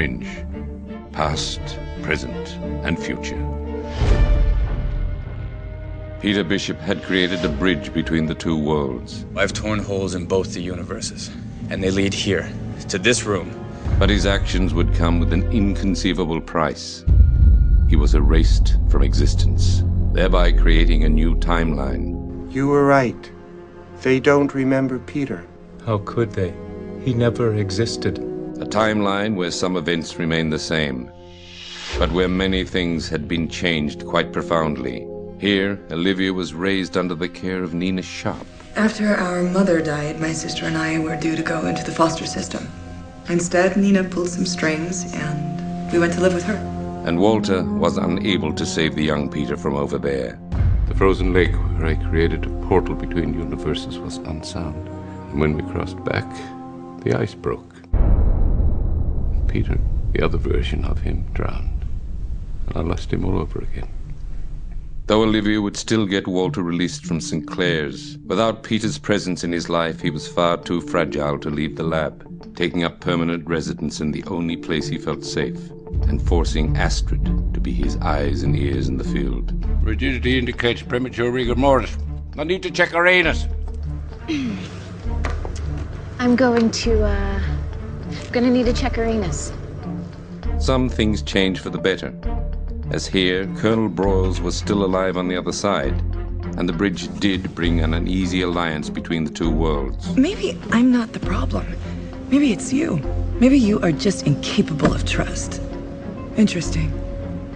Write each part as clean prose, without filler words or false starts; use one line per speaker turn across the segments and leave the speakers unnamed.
Fringe. Past, present, and future. Peter Bishop had created a bridge between the two worlds.
I've torn holes in both the universes, and they lead here, to this room.
But his actions would come with an inconceivable price. He was erased from existence, thereby creating a new timeline.
You were right. They don't remember Peter.
How could they? He never existed.
A timeline where some events remain the same, but where many things had been changed quite profoundly. Here, Olivia was raised under the care of Nina Sharp.
After our mother died, my sister and I were due to go into the foster system. Instead, Nina pulled some strings, and we went to live with her.
And Walter was unable to save the young Peter from over there. The frozen lake where I created a portal between universes was unsound. And when we crossed back, the ice broke. Peter, the other version of him, drowned. And I lost him all over again. Though Olivia would still get Walter released from Sinclair's, without Peter's presence in his life, he was far too fragile to leave the lab, taking up permanent residence in the only place he felt safe, and forcing Astrid to be his eyes and ears in the field.
Rigidity indicates premature rigor mortis. I need to check her anus.
I'm gonna need to check her anus.
Some things changed for the better, as here, Colonel Broyles was still alive on the other side, and the bridge did bring an uneasy alliance between the two worlds.
Maybe I'm not the problem. Maybe it's you. Maybe you are just incapable of trust. Interesting.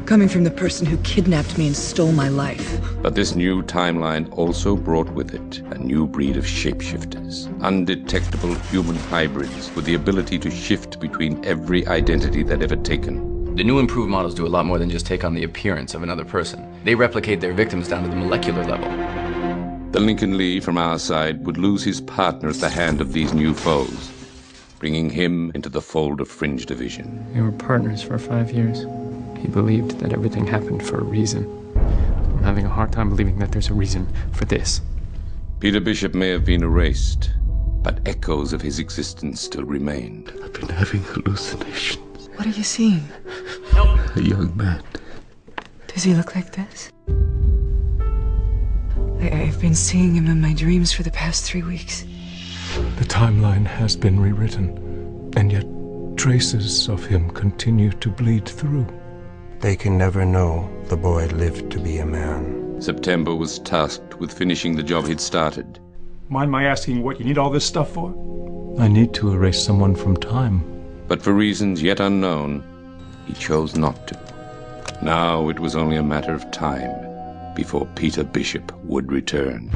Coming from the person who kidnapped me and stole my life.
But this new timeline also brought with it a new breed of shapeshifters, undetectable human hybrids with the ability to shift between every identity they'd ever taken.
The new improved models do a lot more than just take on the appearance of another person. They replicate their victims down to the molecular level.
The Lincoln Lee from our side would lose his partner at the hand of these new foes, bringing him into the fold of Fringe Division.
We were partners for 5 years. He believed that everything happened for a reason. I'm having a hard time believing that there's a reason for this.
Peter Bishop may have been erased, but echoes of his existence still remained.
I've been having hallucinations.
What are you seeing?
A young man.
Does he look like this? I've been seeing him in my dreams for the past 3 weeks.
The timeline has been rewritten, and yet traces of him continue to bleed through.
They can never know the boy lived to be a man.
September was tasked with finishing the job he'd started.
Mind my asking what you need all this stuff for?
I need to erase someone from time.
But for reasons yet unknown, he chose not to. Now it was only a matter of time before Peter Bishop would return.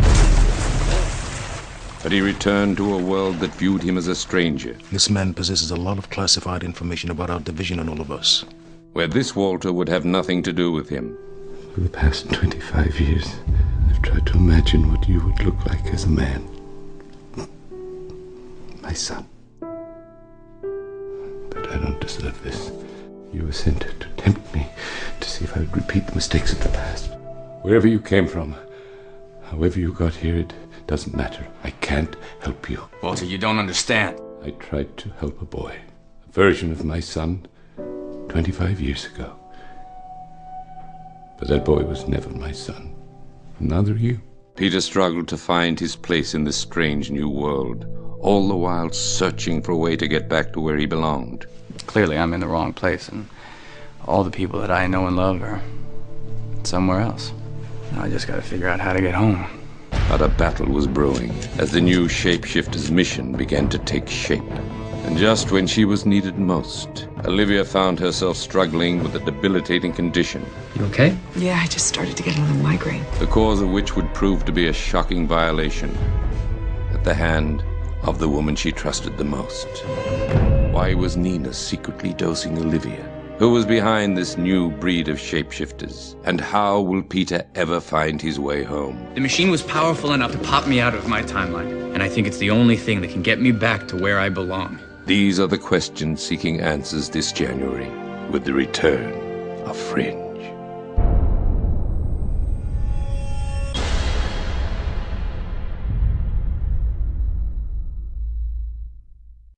But he returned to a world that viewed him as a stranger.
This man possesses a lot of classified information about our division and all of us.
Where this Walter would have nothing to do with him.
For the past 25 years, I've tried to imagine what you would look like as a man. My son. But I don't deserve this. You were sent to tempt me, to see if I would repeat the mistakes of the past. Wherever you came from, however you got here, it doesn't matter. I can't help you.
Walter, you don't understand.
I tried to help a boy, a version of my son, 25 years ago. But that boy was never my son. And neither are you.
Peter struggled to find his place in this strange new world, all the while searching for a way to get back to where he belonged.
Clearly, I'm in the wrong place, and all the people that I know and love are somewhere else. Now I just gotta figure out how to get home.
But a battle was brewing as the new shapeshifter's mission began to take shape. And just when she was needed most, Olivia found herself struggling with a debilitating condition.
You okay?
Yeah, I just started to get a little migraine.
The cause of which would prove to be a shocking violation at the hand of the woman she trusted the most. Why was Nina secretly dosing Olivia? Who was behind this new breed of shapeshifters? And how will Peter ever find his way home?
The machine was powerful enough to pop me out of my timeline, and I think it's the only thing that can get me back to where I belong.
These are the questions seeking answers this January with the return of Fringe.